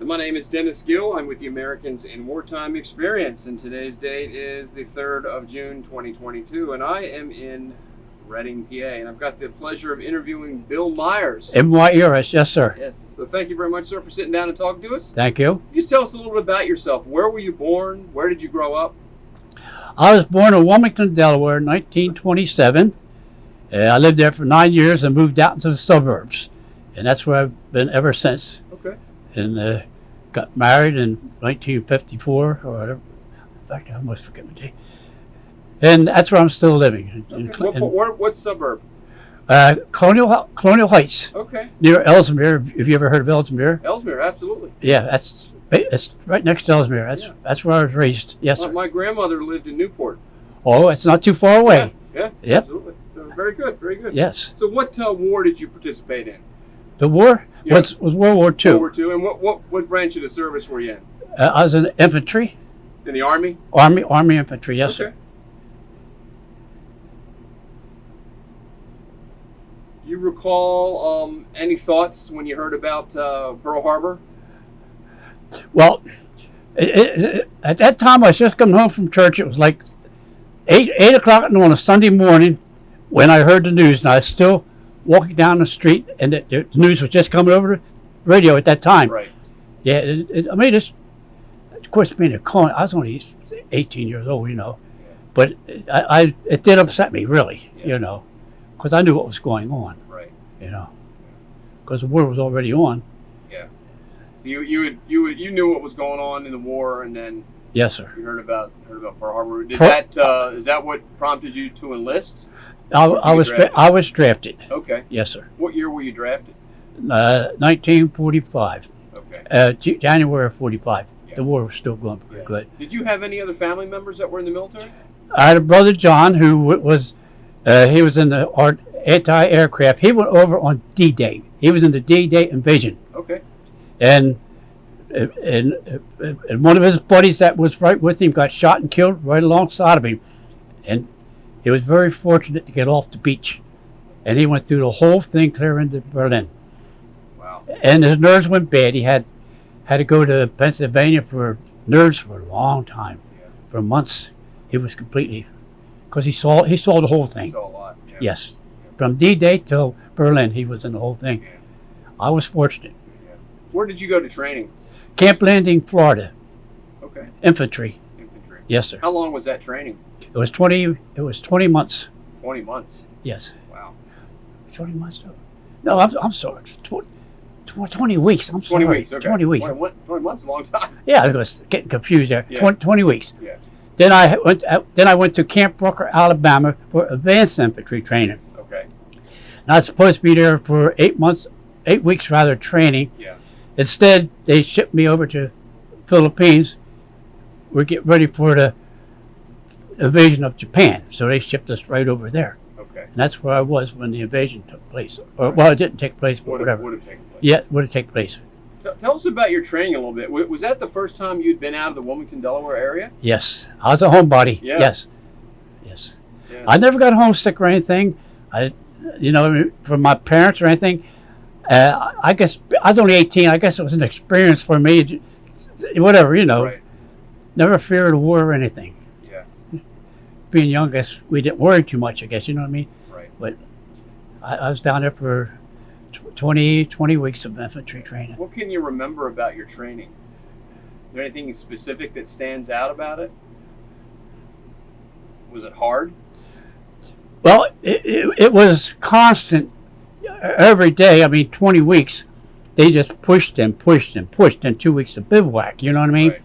So my name is Dennis Gill. I'm with the Americans in Wartime Experience, and today's date is the 3rd of June, 2022, and I am in Reading, PA, and I've got the pleasure of interviewing Bill Myers. M-Y-E-R-S, yes, sir. Yes. So thank you very much, sir, for sitting down and talking to us. Thank you. Just tell us a little bit about yourself. Where were you born? Where did you grow up? I was born in Wilmington, Delaware in 1927. I lived there for 9 years and moved out into the suburbs, and that's where I've been ever since. Okay. And got married in 1954 or whatever. In fact, I almost forget my date. And that's where I'm still living. Okay. What suburb? Colonial Heights. Okay. Near Ellesmere. Have you ever heard of Ellesmere? Ellesmere, absolutely. Yeah, it's right next to Ellesmere. That's where I was raised. Yes, sir. My grandmother lived in Newport. Oh, it's not too far away. Yeah, yep. Absolutely. So very good, very good. Yes. So what war did you participate in? The war was World War II. World War II. And what branch of the service were you in? I was in infantry. In the Army? Army infantry, yes, sir. Do you recall any thoughts when you heard about Pearl Harbor? Well, at that time I was just coming home from church. It was like 8 o'clock on a Sunday morning when I heard the news, and I was still walking down the street, and the news was just coming over the radio at that time. Right. Yeah, of course, being a colonel, I was only 18 years old, but it did upset me, really, because I knew what was going on. Right. Because the war was already on. Yeah. You knew what was going on in the war, and then yes, sir. You heard about Pearl Harbor. Is that what prompted you to enlist? I was drafted. Okay. Yes, sir. What year were you drafted? 1945. Okay. January of 45. Yeah. The war was still going pretty good. Did you have any other family members that were in the military? I had a brother, John, who was he was in the anti-aircraft. He went over on D-Day. He was in the D-Day invasion. Okay. And one of his buddies that was right with him got shot and killed right alongside of him. And he was very fortunate to get off the beach. And he went through the whole thing clear into Berlin. Wow. And his nerves went bad. He had to go to Pennsylvania for nerves for a long time. Yeah. For months. He was completely, because he saw the whole thing. He saw a lot. Yeah. Yes. From D-Day till Berlin, he was in the whole thing. Yeah. I was fortunate. Yeah. Where did you go to training? Camp Landing, Florida. Okay. Infantry. Infantry. Yes, sir. How long was that training? It was 20 months. 20 months. Yes. Wow. 20 months. No, I'm sorry. 20 weeks. I'm sorry. 20 weeks. Okay. 20 weeks. 20 months is a long time. Yeah, I was getting confused there. Yeah. 20 weeks. Yeah. Then I went to Camp Rucker, Alabama for advanced infantry training. Okay. And I was supposed to be there for 8 weeks training. Yeah. Instead, they shipped me over to Philippines. We're getting ready for the invasion of Japan, so they shipped us right over there. Okay. And that's where I was when the invasion took place. Or, well, it didn't take place, but whatever. Would have taken place. Yeah, it would have taken place. Tell us about your training a little bit. Was that the first time you'd been out of the Wilmington, Delaware area? Yes. I was a homebody. Yeah. Yes. Yeah. I never got homesick or anything. From my parents or anything. I guess I was only 18. I guess it was an experience for me. Whatever, Right. Never feared a war or anything. Yeah. Being young, I guess we didn't worry too much, I guess, you know what I mean? Right. But I was down there for 20 weeks of infantry training. What can you remember about your training? Is there anything specific that stands out about it? Was it hard? Well, it was constant every day. I mean, 20 weeks. They just pushed and 2 weeks of bivouac, you know what I mean? Right.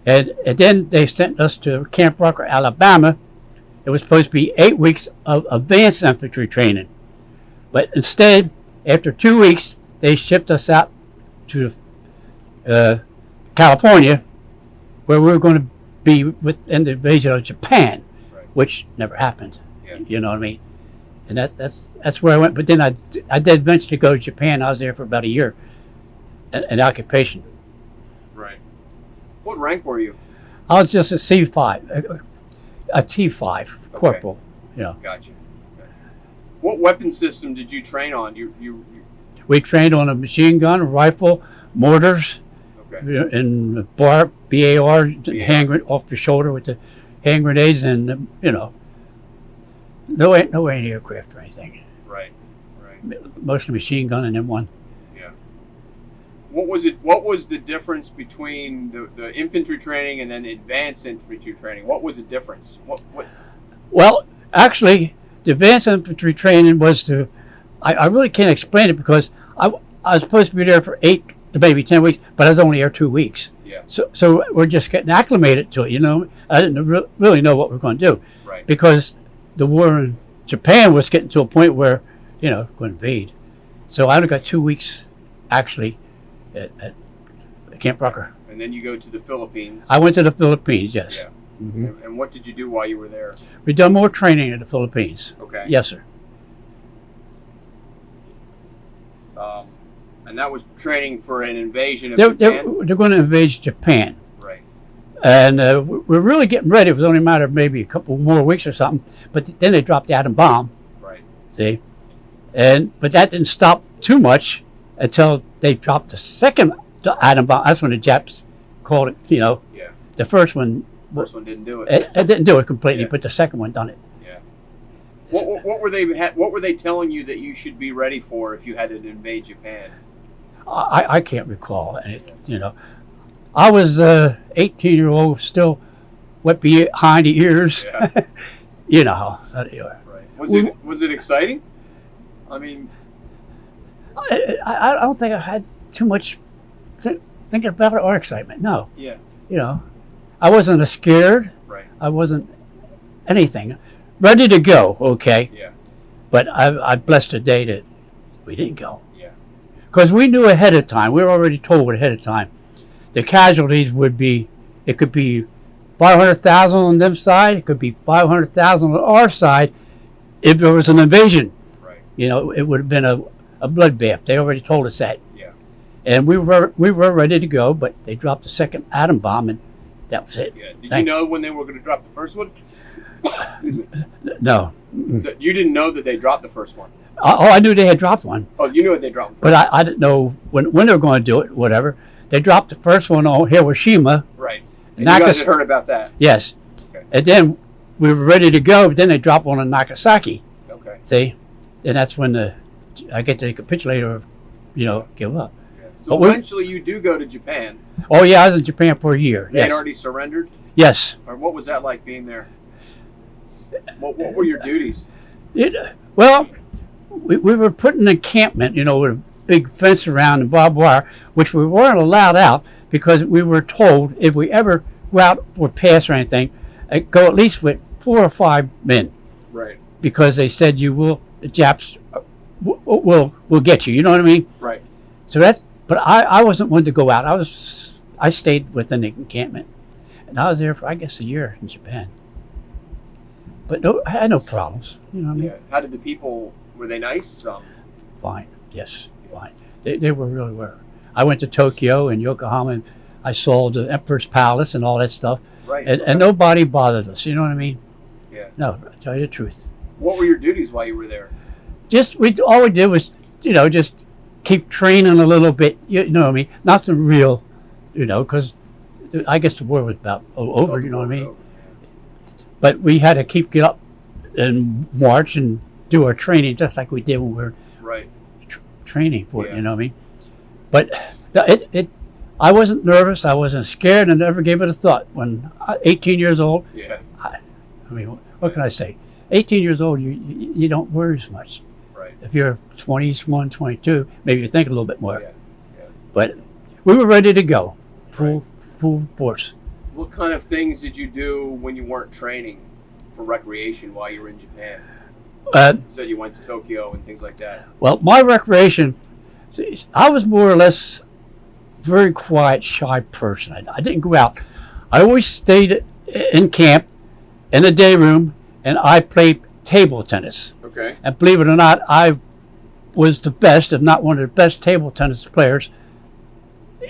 And then they sent us to Camp Rucker, Alabama. It was supposed to be 8 weeks of advanced infantry training. But instead, after 2 weeks, they shipped us out to California, where we were going to be within the invasion of Japan, Right. which never happened. Yeah. You know what I mean? And that's where I went. But then I did eventually go to Japan. I was there for about a year, an occupation. Right. What rank were you? I was just a C5, a T5 corporal. Gotcha. Okay. What weapon system did you train on? You We trained on a machine gun, a rifle, mortars, Okay. In BAR, hand off the shoulder with the hand grenades, and no anti-aircraft or anything. Right. Right. Mostly machine gun and M1. Yeah. What was the difference between the infantry training and then advanced infantry training? What was the difference? What? Well, actually, the advanced infantry training was I really can't explain it because I was supposed to be there for 8 to maybe 10 weeks, but I was only there 2 weeks. Yeah. So we're just getting acclimated to it, I didn't really know what we were going to do. Right. Because the war in Japan was getting to a point where, going to invade. So I only got 2 weeks, actually, at Camp Rucker. And then you go to the Philippines. I went to the Philippines, yes. Yeah. Mm-hmm. And what did you do while you were there? We done more training in the Philippines. Okay. Yes, sir. And that was training for an invasion of Japan? They're going to invade Japan. Right. And we're really getting ready. It was only a matter of maybe a couple more weeks or something. But then they dropped the atom bomb. Right. See? But that didn't stop too much until they dropped the second atom bomb. That's when the Japs called it, Yeah. The first one. First one didn't do it. It didn't do it completely, Yeah. but the second one done it. Yeah. What were they telling you that you should be ready for if you had to invade Japan? I can't recall anything, I was 18-year-old, still wet behind the ears. Yeah. You know how they are. Right. Was it exciting? I mean, I don't think I had too much thinking about it or excitement. No. Yeah. I wasn't scared. Right. I wasn't anything. Ready to go, okay. Yeah. But I blessed the day that we didn't go. Yeah. Because we knew ahead of time. We were already told ahead of time. The casualties would be, it could be 500,000 on them side. It could be 500,000 on our side if there was an invasion. Right. It would have been a bloodbath. They already told us that. Yeah. And we were ready to go, but they dropped the second atom bomb, and that was it. Yeah. Did you know when they were going to drop the first one? No. You didn't know that they dropped the first one? I knew they had dropped one. Oh, you knew that they dropped one. But I didn't know when they were going to do it, whatever. They dropped the first one on Hiroshima. Right. And you guys had heard about that? Yes. Okay. And then we were ready to go, but then they dropped one on Nagasaki. Okay. See? And that's when I get to capitulate or, give up. Yeah. So eventually you do go to Japan. Oh, yeah, I was in Japan for a year. They had already surrendered? Yes. Or what was that like being there? What were your duties? Well, we were put in an encampment, with a big fence around and barbed wire, which we weren't allowed out because we were told if we ever go out for pass or anything, go at least with 4 or 5 men. Right. Because they said the Japs will get you. You know what I mean? Right. So but I wasn't one to go out. I stayed within the encampment, and I was there for I guess a year in Japan. But I had no problems. You know what I mean? Yeah. How did the people? Were they nice? Fine. Yes. Fine. They were really were. I went to Tokyo and Yokohama, and I saw the Emperor's Palace and all that stuff. Right. And nobody bothered us. You know what I mean? Yeah. No, I tell you the truth. What were your duties while you were there? All we did was, just keep training a little bit. You know what I mean? Nothing real, because I guess the war was about over. You know what I mean? But we had to get up and march and do our training just like we did when we were training for it. You know what I mean? But I wasn't nervous. I wasn't scared, and never gave it a thought. When 18 years old, yeah. I mean, what can I say? 18 years old, you don't worry as much. Right. If you're 21, 22, maybe you think a little bit more. Yeah. Yeah. But we were ready to go, full force. What kind of things did you do when you weren't training for recreation while you were in Japan? You said you went to Tokyo and things like that. Well, my recreation, I was more or less a very quiet, shy person. I didn't go out. I always stayed in camp, in the day room, and I played table tennis. Okay. And believe it or not, I was the best, if not one of the best table tennis players,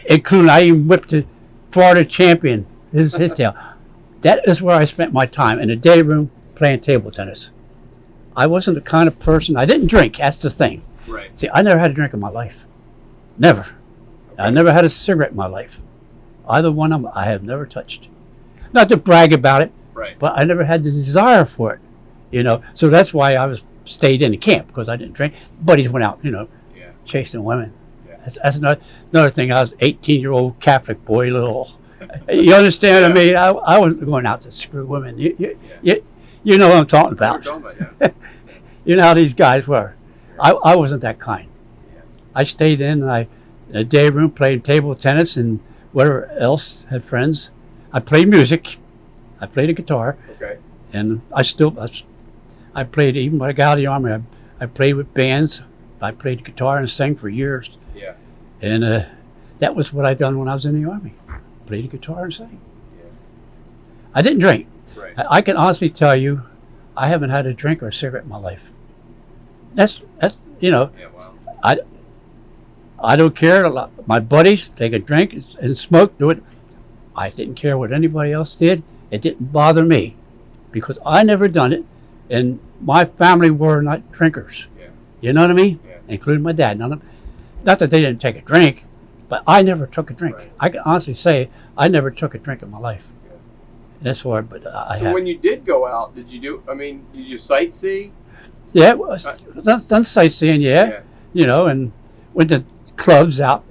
including I even whipped the Florida champion, his tail. That is where I spent my time, in the day room playing table tennis. I wasn't the kind of person, I didn't drink, that's the thing. Right. See, I never had a drink in my life. Never. Okay. I never had a cigarette in my life. Either one of them I have never touched. Not to brag about it, Right. but I never had the desire for it, you know. So that's why I stayed in the camp, because I didn't drink. Buddies went out, you know, Yeah. chasing women. Yeah. That's another thing. I was 18-year-old Catholic boy, little. You understand what I mean? I wasn't going out to screw women. You know what I'm talking about. What we're talking about, yeah. You know how these guys were. I wasn't that kind. Yeah. I stayed in the day room, played table tennis and whatever else, had friends. I played music. I played a guitar. Okay. And I played, even when I got out of the Army, I played with bands. I played guitar and sang for years. Yeah. And that was what I done when I was in the Army. Played the guitar and sang. Yeah. I didn't drink. Right. I can honestly tell you, I haven't had a drink or a cigarette in my life. That's you know, Yeah. Wow. I don't care. My buddies, they could drink and smoke, do it. I didn't care what anybody else did. It didn't bother me because I never done it, and my family were not drinkers. Yeah. You know what I mean? Yeah. Including my dad. Not that they didn't take a drink, but I never took a drink. Right. I can honestly say I never took a drink in my life. Yeah. That's hard, but I So have. when you did go out, did you sightsee? Yeah, it was, done sightseeing, yeah. You know, and went to clubs out.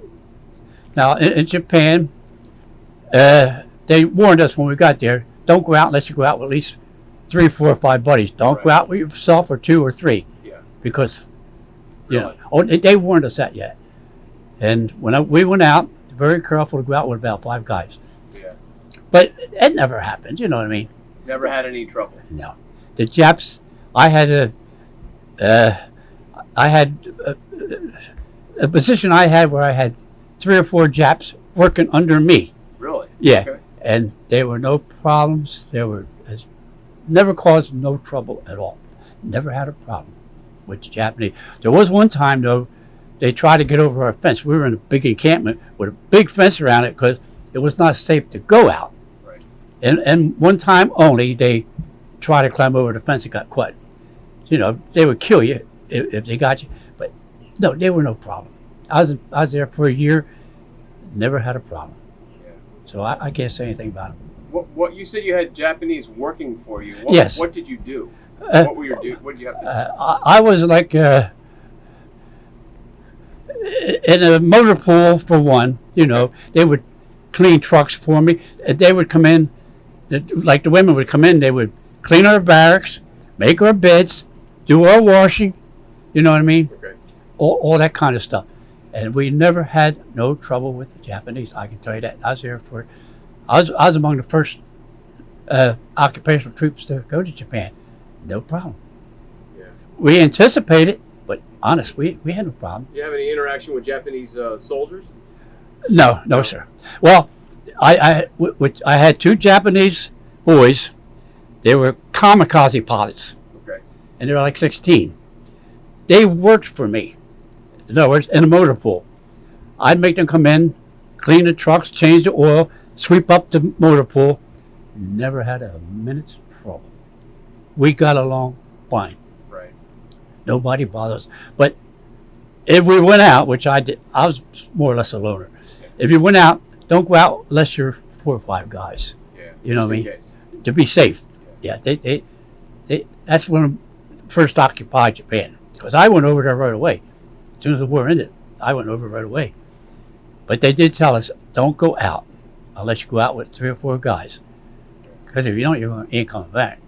Now, in Japan, they warned us when we got there, don't go out unless you go out with at least 3, 4, or 5 buddies. Don't go Right. out with yourself or 2 or 3. Yeah. Because, you know, Really? they warned us that yet. And when we went out, very careful to go out with about 5 guys. Yeah. But it never happened, you know what I mean? Never had any trouble. No. The Japs, I had a position I had where I had 3 or 4 Japs working under me. Really? Yeah. Okay. And there were no problems. Never caused no trouble at all. Never had a problem with the Japanese. There was one time, though, they tried to get over our fence. We were in a big encampment with a big fence around it because it was not safe to go out. Right. And one time only, they tried to climb over the fence and got caught. You know, they would kill you if they got you. But no, they were no problem. I was there for a year, never had a problem. Yeah. So I can't say anything about it. What you said you had Japanese working for you? Yes. What did you do? What were your What did you have to do? I was like in a motor pool for one. You know, they would clean trucks for me. They would come in, like the women would come in. They would clean our barracks, make our beds, do our washing. You know what I mean? Okay. All that kind of stuff. And we never had no trouble with the Japanese. I can tell you that. I was there for. I was among the first occupational troops to go to Japan. No problem. Yeah. We anticipated, but honest, we had no problem. Do you have any interaction with Japanese soldiers? No, sir. Well, I had 2 Japanese boys. They were kamikaze pilots, Okay. and they were like 16. They worked for me. In other words, in a motor pool. I'd make them come in, clean the trucks, change the oil, sweep up the motor pool. Never had a minute's trouble. We got along fine. Right. Nobody bothers. But if we went out, which I did, I was more or less a loner. If you went out, don't go out unless you're 4 or 5 guys. Yeah. You know what I Just mean? in case. To be safe. Yeah, they that's when I first occupied Japan. Because I went over there right away. As soon as the war ended, I went over right away. But they did tell us, don't go out unless you go out with 3 or 4 guys. Because if you don't, you ain't coming back.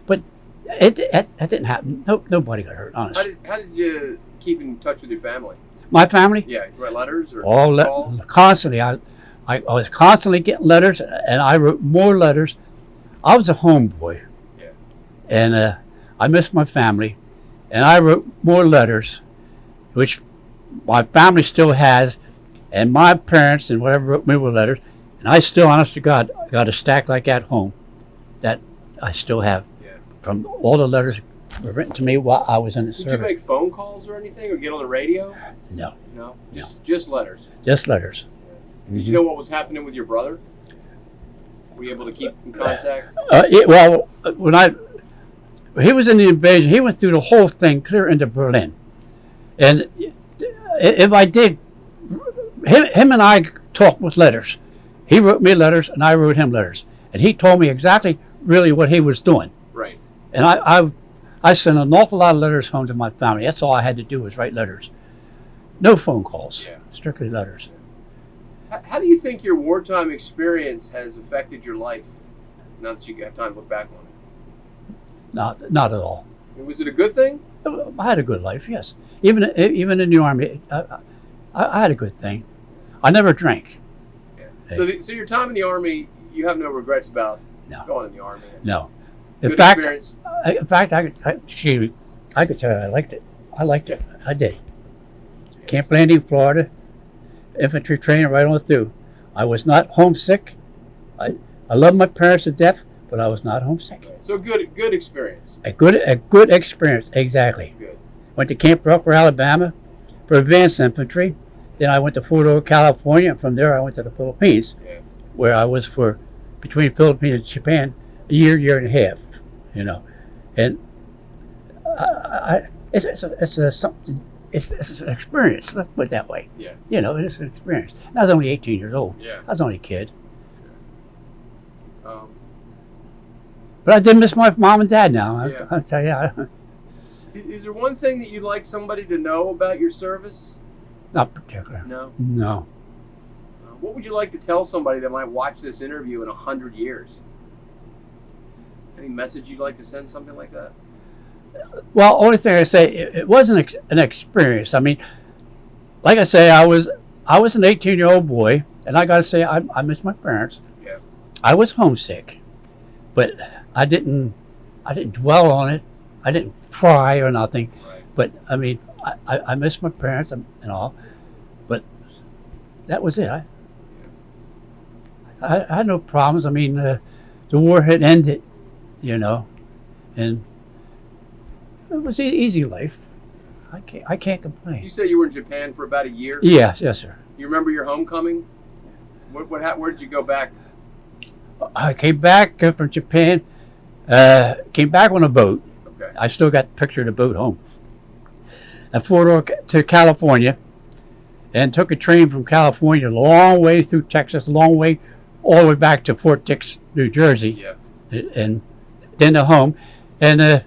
But that didn't happen. Nobody got hurt, honestly. How did you keep in touch with your family? My family? Yeah, you write letters or All constantly. I was constantly getting letters, and I wrote more letters. I was a homeboy. Yeah. And I missed my family, and I wrote more letters, which my family still has, and my parents and whatever wrote me more letters, and I still, honest to God, got a stack like that home that I still have from all the letters were written to me while I was in the service. Did you make phone calls or anything, or get on the radio? No. No. Just letters. Just letters. Yeah. Did you know what was happening with your brother? Were you able to keep in contact? Well, he was in the invasion, he went through the whole thing clear into Berlin. And if I did, him and I talked with letters. He wrote me letters, and I wrote him letters. And he told me exactly really what he was doing. Right. And I sent an awful lot of letters home to my family. That's all I had to do was write letters. No phone calls, strictly letters. How do you think your wartime experience has affected your life now that you have time to look back on it? Not at all. Was it a good thing? I had a good life, yes. Even in the Army, I had a good thing. I never drank. Yeah. Hey. So your time in the Army, you have no regrets about going in the Army? No. In fact, I could tell you I liked it. I liked it. I did. Camp Landing, Florida, infantry training right on through. I was not homesick. I love my parents to death, but I was not homesick. So good experience. A good experience, exactly. Good. Went to Camp Rucker, Alabama, for advanced infantry. Then I went to Fort Ord, California, and from there I went to the Philippines, where I was for between Philippines and Japan a year and a half. You know, and it's an experience. Let's put it that way. Yeah. You know, it's an experience. And I was only 18 years old. Yeah. I was only a kid. But I did miss my mom and dad now. I'll tell you. Is there one thing that you'd like somebody to know about your service? Not particular. No? No. What would you like to tell somebody that might watch this interview in 100 years? Any message you'd like to send, something like that? Well, only thing I say, it wasn't an experience. I mean, like I say, I was an 18-year-old boy, and I got to say, I miss my parents. Yeah. I was homesick, but I didn't dwell on it. I didn't cry or nothing. Right. But I mean, I miss my parents and all, but that was it. I had no problems. I mean, the war had ended, you know, and it was an easy life. I can't complain. You said you were in Japan for about a year? Yes, sir. You remember your homecoming? Where did you go back? I came back from Japan. Came back on a boat. Okay. I still got a picture of the boat home. I Fort Ord to California, and took a train from California a long way through Texas, a long way all the way back to Fort Dix, New Jersey. Yeah. And then to home, and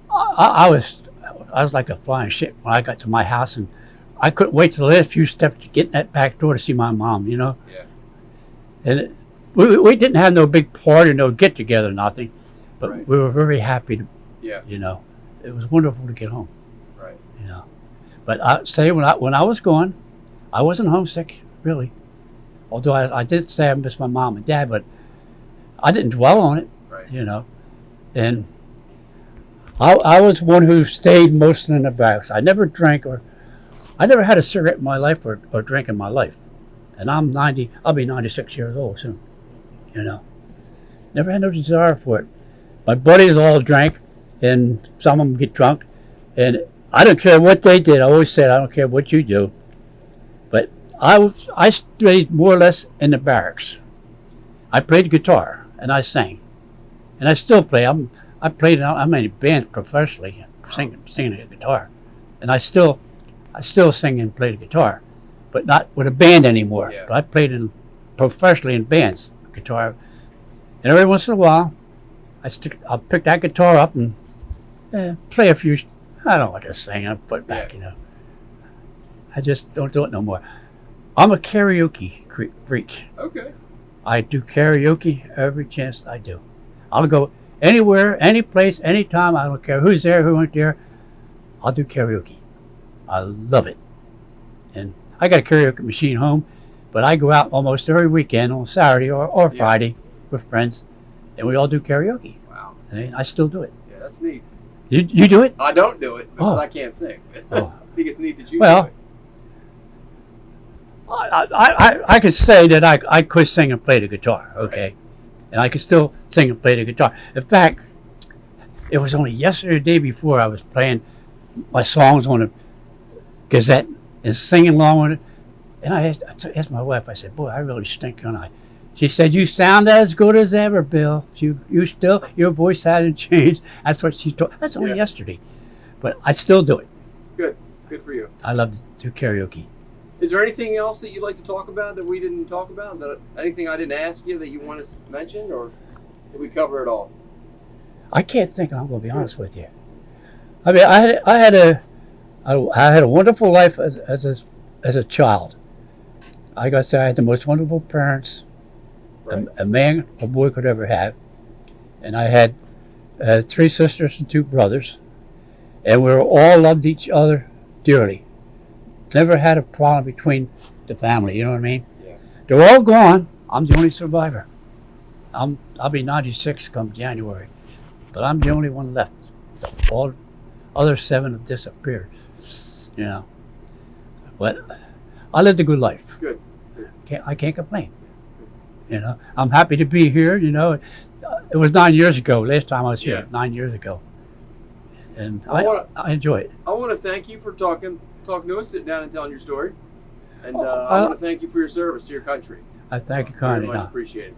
I was like a flying ship when I got to my house, and I couldn't wait to the last few steps to get in that back door to see my mom, you know. Yeah. And we didn't have no big party, no get together, nothing, but Right. we were very happy to, Yeah. you know, it was wonderful to get home. Right. You know, but I say when I was gone, I wasn't homesick really, although I did say I missed my mom and dad, but I didn't dwell on it. Right. You know, and I was one who stayed mostly in the barracks. I never drank I never had a cigarette in my life or drink in my life. And I'm 90, I'll be 96 years old soon, you know. Never had no desire for it. My buddies all drank, and some of them get drunk, and I don't care what they did. I always said, I don't care what you do. But I stayed more or less in the barracks. I played guitar, and I sang. And I still play. I played in many bands professionally, singing the guitar. And I still sing and play the guitar, but not with a band anymore. Yeah. But I played professionally in bands, guitar. And every once in a while, I'll pick that guitar up and play a few. I don't want to sing. I put it back, you know. I just don't do it no more. I'm a karaoke freak. Okay. I do karaoke every chance I do. I'll go anywhere, any place, anytime. I don't care who's there, who ain't there. I'll do karaoke. I love it. And I got a karaoke machine home, but I go out almost every weekend on Saturday or Friday with friends, and we all do karaoke. Wow. And I still do it. Yeah, that's neat. You do it? I don't do it because I can't sing. Oh. I think it's neat that you Well, do it. I could say that I could sing and play the guitar, okay? Right. And I could still sing and play the guitar. In fact, it was only yesterday or the day before I was playing my songs on a Gazette and singing along with it. And I asked my wife, I said, boy, I really stink, don't I? She said, you sound as good as ever, Bill. Your voice hasn't changed. That's what she told. That's only yesterday. But I still do it. Good for you. I love to do karaoke. Is there anything else that you'd like to talk about that we didn't talk about? Anything I didn't ask you that you want to mention, or did we cover it all? I can't think. I'm going to be honest with you. I mean, I had a wonderful life as a child. Like I said, I had the most wonderful parents Right. a man or boy could ever have, and I had 3 sisters and 2 brothers, and we all loved each other dearly. Never had a problem between the family. You know what I mean? Yeah. They're all gone. I'm the only survivor. I'll be 96 come January, but I'm the only one left. All other 7 have disappeared. You know, but I lived a good life. Good. I can't complain. You know, I'm happy to be here. You know, it was 9 years ago. Last time I was here, Yeah. 9 years ago, and I I enjoy it. I want to thank you for talking to us, sitting down and telling your story, and Oh, I want to thank you for your service to your country. I thank you Very kindly. much Now. appreciate it.